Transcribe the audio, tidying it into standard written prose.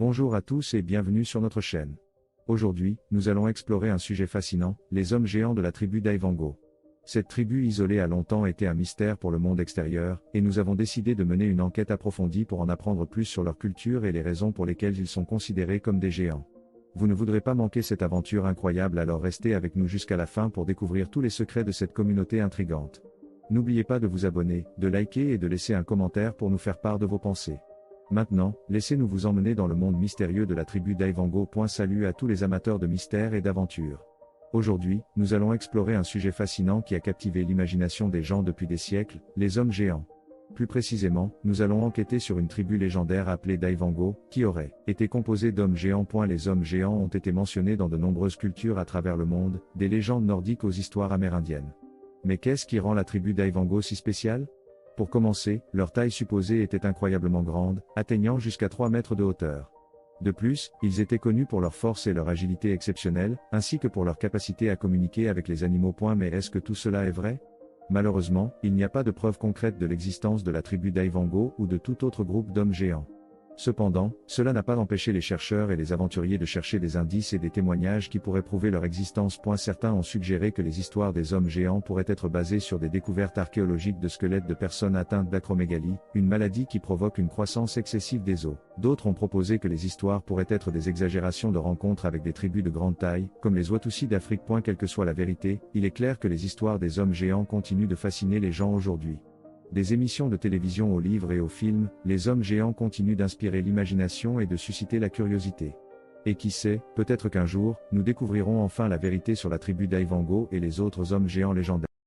Bonjour à tous et bienvenue sur notre chaîne. Aujourd'hui, nous allons explorer un sujet fascinant, les hommes géants de la tribu d'Aivango. Cette tribu isolée a longtemps été un mystère pour le monde extérieur, et nous avons décidé de mener une enquête approfondie pour en apprendre plus sur leur culture et les raisons pour lesquelles ils sont considérés comme des géants. Vous ne voudrez pas manquer cette aventure incroyable, alors restez avec nous jusqu'à la fin pour découvrir tous les secrets de cette communauté intrigante. N'oubliez pas de vous abonner, de liker et de laisser un commentaire pour nous faire part de vos pensées. Maintenant, laissez-nous vous emmener dans le monde mystérieux de la tribu d'Aivango. Salut à tous les amateurs de mystère et d'aventure. Aujourd'hui, nous allons explorer un sujet fascinant qui a captivé l'imagination des gens depuis des siècles, les hommes géants. Plus précisément, nous allons enquêter sur une tribu légendaire appelée d'Aivango, qui aurait été composée d'hommes géants. Les hommes géants ont été mentionnés dans de nombreuses cultures à travers le monde, des légendes nordiques aux histoires amérindiennes. Mais qu'est-ce qui rend la tribu d'Aivango si spéciale ? Pour commencer, leur taille supposée était incroyablement grande, atteignant jusqu'à 3 mètres de hauteur. De plus, ils étaient connus pour leur force et leur agilité exceptionnelles, ainsi que pour leur capacité à communiquer avec les animaux. Mais est-ce que tout cela est vrai ? Malheureusement, il n'y a pas de preuve concrète de l'existence de la tribu d'Aivango ou de tout autre groupe d'hommes géants. Cependant, cela n'a pas empêché les chercheurs et les aventuriers de chercher des indices et des témoignages qui pourraient prouver leur existence. Certains ont suggéré que les histoires des hommes géants pourraient être basées sur des découvertes archéologiques de squelettes de personnes atteintes d'acromégalie, une maladie qui provoque une croissance excessive des os. D'autres ont proposé que les histoires pourraient être des exagérations de rencontres avec des tribus de grande taille, comme les Watusi d'Afrique. Quelle que soit la vérité, il est clair que les histoires des hommes géants continuent de fasciner les gens aujourd'hui. Des émissions de télévision aux livres et aux films, les hommes géants continuent d'inspirer l'imagination et de susciter la curiosité. Et qui sait, peut-être qu'un jour, nous découvrirons enfin la vérité sur la tribu d'Aivango et les autres hommes géants légendaires.